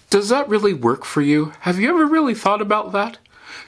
Does that really work for you? Have you ever really thought about that?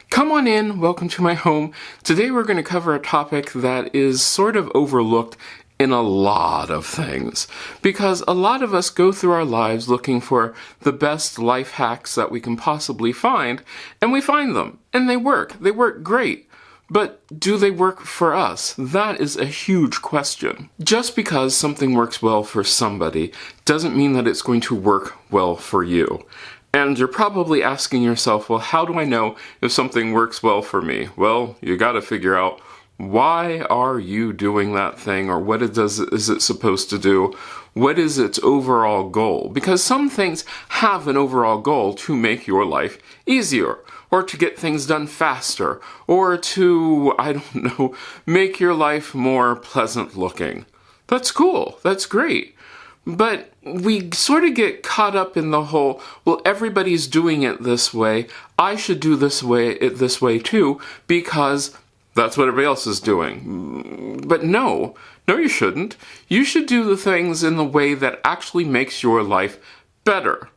Come on in, welcome to my home. Today we're going to cover a topic that is sort of overlooked in a lot of things, because a lot of us go through our lives looking for the best life hacks that we can possibly find, and we find them, and they work great. But do they work for us? That is a huge question. Just because something works well for somebody doesn't mean that it's going to work well for you. And you're probably asking yourself, well, how do I know if something works well for me? Well, you gotta figure out, why are you doing that thing, or what is it supposed to do? What is its overall goal? Because some things have an overall goal to make your life easier, or to get things done faster, or to, I don't know, make your life more pleasant looking. That's cool. That's great. But we sort of get caught up in the whole, well, everybody's doing it this way, I should do this way too, because that's what everybody else is doing. But no, you shouldn't. You should do the things in the way that actually makes your life better.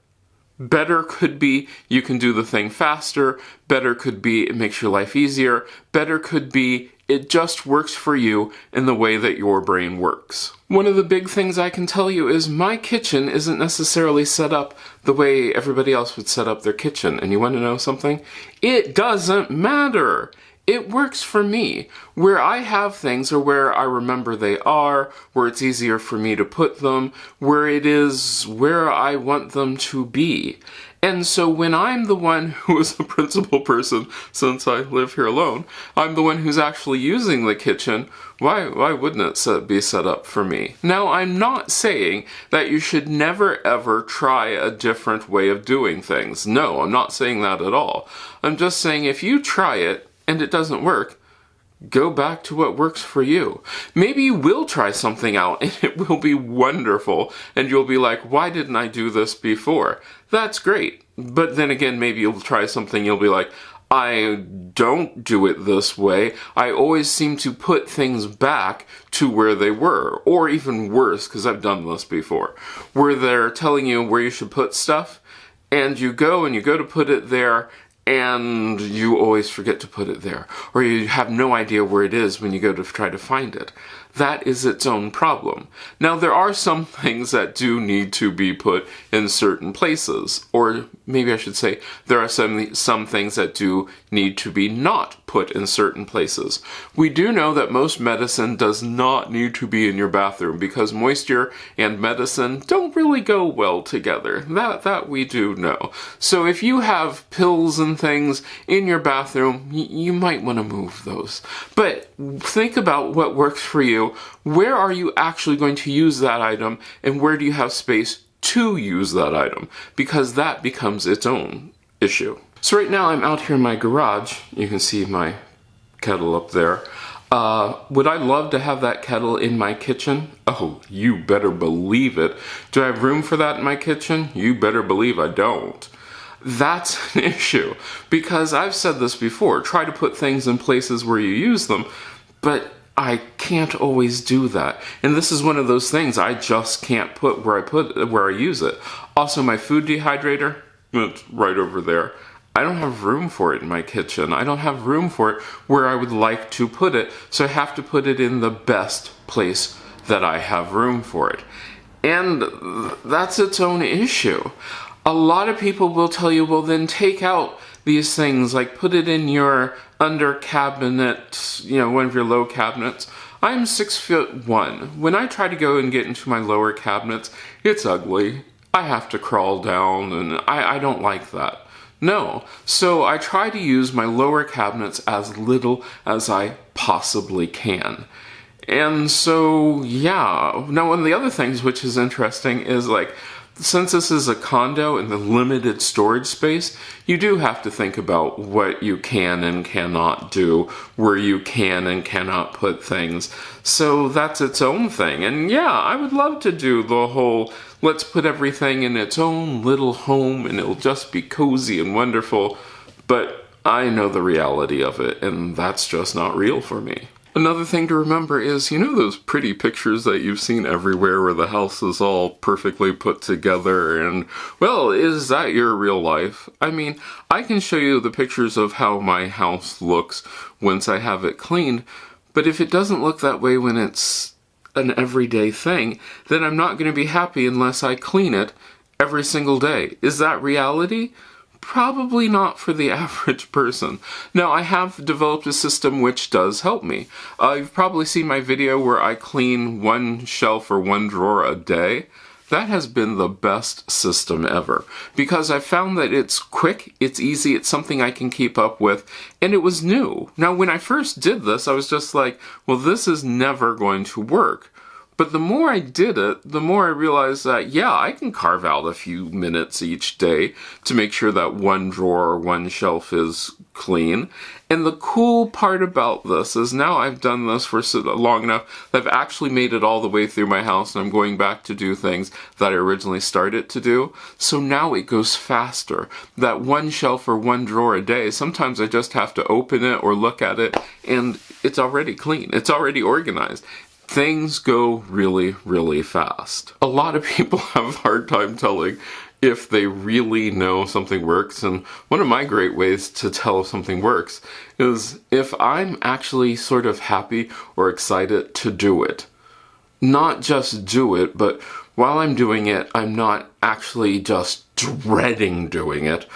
Better could be you can do the thing faster. Better could be it makes your life easier. Better could be it just works for you in the way that your brain works. One of the big things I can tell you is my kitchen isn't necessarily set up the way everybody else would set up their kitchen. And you want to know something? It doesn't matter. It works for me. Where I have things, or where I remember they are, where it's easier for me to put them, where it is where I want them to be. And so when I'm the one who is the principal person, since I live here alone, I'm the one who's actually using the kitchen, why wouldn't it be set up for me? Now, I'm not saying that you should never ever try a different way of doing things. No, I'm not saying that at all. I'm just saying if you try it, and it doesn't work, go back to what works for you. Maybe you will try something out and it will be wonderful and you'll be like, why didn't I do this before? That's great. But then again, maybe you'll try something, you'll be like, I don't do it this way. I always seem to put things back to where they were. Or even worse, because I've done this before, where they're telling you where you should put stuff, and you go to put it there, and you always forget to put it there, or you have no idea where it is when you go to try to find it. That is its own problem. Now, there are some things that do need to be put in certain places, or maybe I should say there are some things that do need to be not put in certain places. We do know that most medicine does not need to be in your bathroom, because moisture and medicine don't really go well together. That we do know. So if you have pills and things in your bathroom, you might want to move those. But think about what works for you. Where are you actually going to use that item, and where do you have space to use that item? Because that becomes its own issue. So right now I'm out here in my garage. You can see my kettle up there. Would I love to have that kettle in my kitchen? Oh, you better believe it. Do I have room for that in my kitchen? You better believe I don't. That's an issue, because I've said this before, try to put things in places where you use them, but I can't always do that. And this is one of those things I just can't put where I use it. Also, my food dehydrator, it's right over there. I don't have room for it in my kitchen. I don't have room for it where I would like to put it, so I have to put it in the best place that I have room for it. And that's its own issue. A lot of people will tell you, well, then take out these things, like put it in your under cabinet, one of your low cabinets. I'm 6'1". When I try to go and get into my lower cabinets, it's ugly. I have to crawl down, and I don't like that. No. So I try to use my lower cabinets as little as I possibly can. And so, yeah. Now, one of the other things which is interesting is, like, since this is a condo and the limited storage space, you do have to think about what you can and cannot do, where you can and cannot put things. So that's its own thing. And yeah, I would love to do the whole, let's put everything in its own little home and it'll just be cozy and wonderful. But I know the reality of it, and that's just not real for me. Another thing to remember is, you know those pretty pictures that you've seen everywhere where the house is all perfectly put together and, well, is that your real life? I mean, I can show you the pictures of how my house looks once I have it cleaned, but if it doesn't look that way when it's an everyday thing, then I'm not going to be happy unless I clean it every single day. Is that reality? Probably not for the average person. Now, I have developed a system which does help me. You've probably seen my video where I clean one shelf or one drawer a day. That has been the best system ever, because I found that it's quick, it's easy, it's something I can keep up with, and it was new. Now, when I first did this, I was just like, well, this is never going to work. But the more I did it, the more I realized that, yeah, I can carve out a few minutes each day to make sure that one drawer or one shelf is clean. And the cool part about this is now I've done this for so long enough that I've actually made it all the way through my house, and I'm going back to do things that I originally started to do. So now it goes faster. That one shelf or one drawer a day, sometimes I just have to open it or look at it, and it's already clean. It's already organized. Things go really, really fast. A lot of people have a hard time telling if they really know something works, and one of my great ways to tell if something works is if I'm actually sort of happy or excited to do it. Not just do it, but while I'm doing it, I'm not actually just dreading doing it.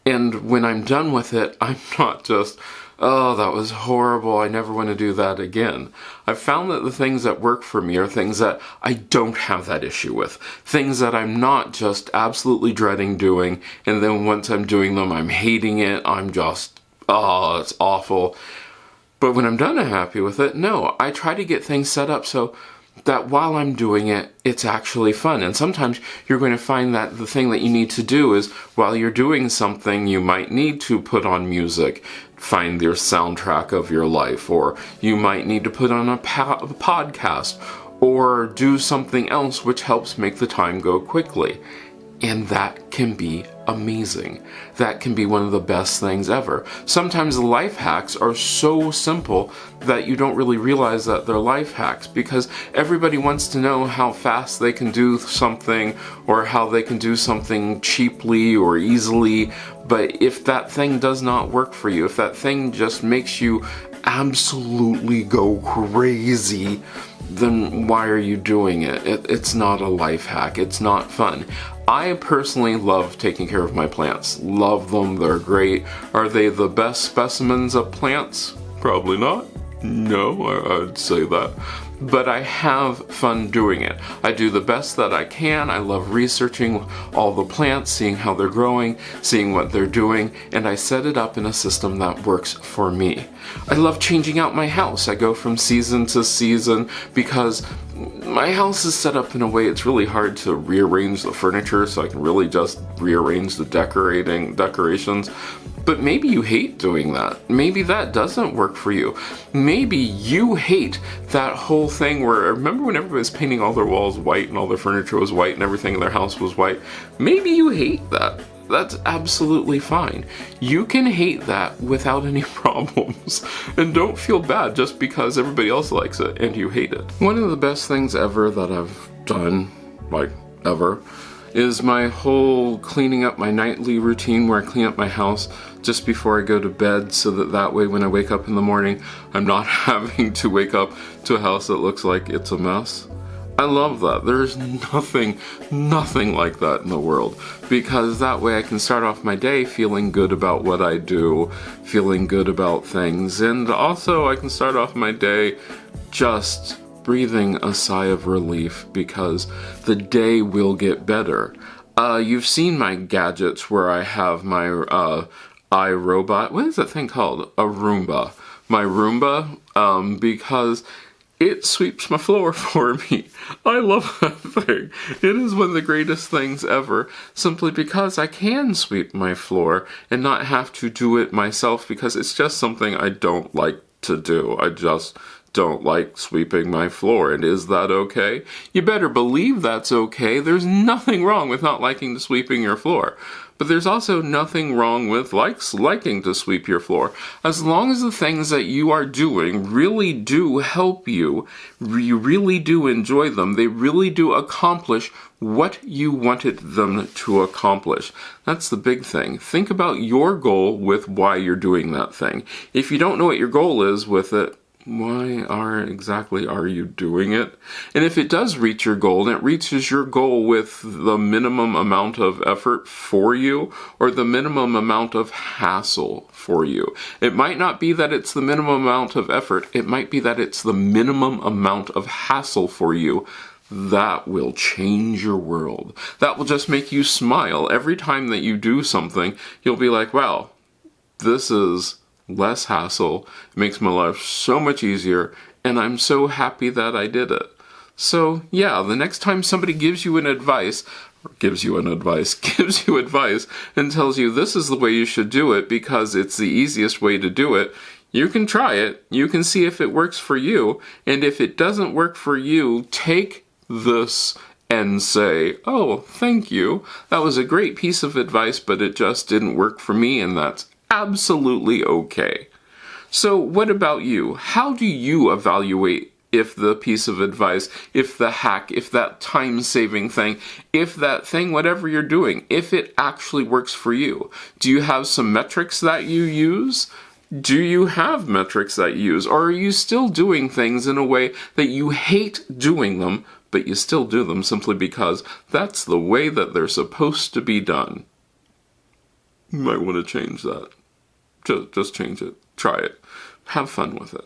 And when I'm done with it, I'm not just, oh, that was horrible, I never want to do that again. I've found that the things that work for me are things that I don't have that issue with. Things that I'm not just absolutely dreading doing, and then once I'm doing them, I'm hating it, I'm just, oh, it's awful. But when I'm done and happy with it, no, I try to get things set up so that while I'm doing it, it's actually fun. And sometimes you're going to find that the thing that you need to do is, while you're doing something, you might need to put on music, find your soundtrack of your life, or you might need to put on a podcast, or do something else which helps make the time go quickly. And that can be amazing. That can be one of the best things ever. Sometimes the life hacks are so simple that you don't really realize that they're life hacks, because everybody wants to know how fast they can do something or how they can do something cheaply or easily. But if that thing does not work for you, if that thing just makes you absolutely go crazy, then why are you doing it? It's not a life hack. It's not fun. I personally love taking care of my plants. Love them. They're great. Are they the best specimens of plants? Probably not. No, I'd say that. But I have fun doing it. I do the best that I can. I love researching all the plants, seeing how they're growing, seeing what they're doing, and I set it up in a system that works for me. I love changing out my house. I go from season to season because my house is set up in a way it's really hard to rearrange the furniture, so I can really just rearrange the decorations. But maybe you hate doing that. Maybe that doesn't work for you. Maybe you hate that whole thing where, remember when everybody was painting all their walls white and all their furniture was white and everything in their house was white? Maybe you hate that. That's absolutely fine. You can hate that without any problems. And don't feel bad just because everybody else likes it and you hate it. One of the best things ever that I've done, like ever, is my whole cleaning up my nightly routine where I clean up my house just before I go to bed, so that way when I wake up in the morning, I'm not having to wake up to a house that looks like it's a mess. I love that. There's nothing like that in the world, because that way I can start off my day feeling good about what I do, feeling good about things, and also I can start off my day just breathing a sigh of relief because the day will get better. You've seen my gadgets where I have my iRobot. What is that thing called? A Roomba. My Roomba, because it sweeps my floor for me. I love that thing. It is one of the greatest things ever, simply because I can sweep my floor and not have to do it myself, because it's just something I don't like to do. I just don't like sweeping my floor. And is that okay? You better believe that's okay. There's nothing wrong with not liking sweeping your floor. But there's also nothing wrong with liking to sweep your floor. As long as the things that you are doing really do help you, you really do enjoy them, they really do accomplish what you wanted them to accomplish. That's the big thing. Think about your goal with why you're doing that thing. If you don't know what your goal is with it, why exactly are you doing it? And if it does reach your goal, and it reaches your goal with the minimum amount of effort for you, or the minimum amount of hassle for you. It might not be that it's the minimum amount of effort, it might be that it's the minimum amount of hassle for you. That will change your world. That will just make you smile. Every time that you do something, you'll be like, wow, this is less hassle, it makes my life so much easier, and I'm so happy that I did it. So yeah, the next time somebody gives you advice and tells you this is the way you should do it because it's the easiest way to do it, you can try it, you can see if it works for you, and if it doesn't work for you, take this and say, oh, thank you, that was a great piece of advice, but it just didn't work for me, and that's absolutely okay. So what about you? How do you evaluate if the piece of advice, if the hack, if that time-saving thing, if that thing, whatever you're doing, if it actually works for you? Do you have some metrics that you use? Do you have metrics that you use? Or are you still doing things in a way that you hate doing them, but you still do them simply because that's the way that they're supposed to be done? You might want to change that. Just change it. Try it. Have fun with it.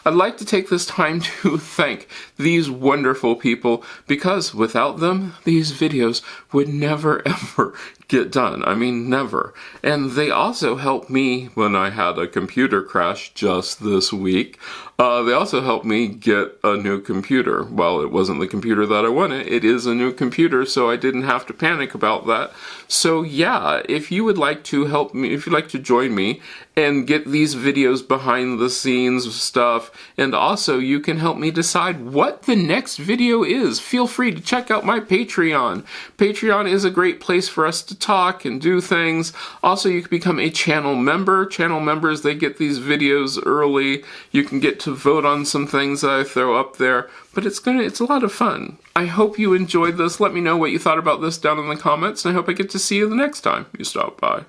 I'd like to take this time to thank these wonderful people because without them, these videos would never ever get done. I mean, never. And they also helped me when I had a computer crash just this week. They also helped me get a new computer. Well, it wasn't the computer that I wanted. It is a new computer, so I didn't have to panic about that. So yeah, if you would like to help me, if you'd like to join me and get these videos behind the scenes stuff, and also you can help me decide what the next video is, feel free to check out my Patreon. Patreon is a great place for us to talk and do things. Also, you can become a channel member. Channel members, they get these videos early. You can get to vote on some things that I throw up there, but it's a lot of fun. I hope you enjoyed this. Let me know what you thought about this down in the comments, and I hope I get to see you the next time you stop by.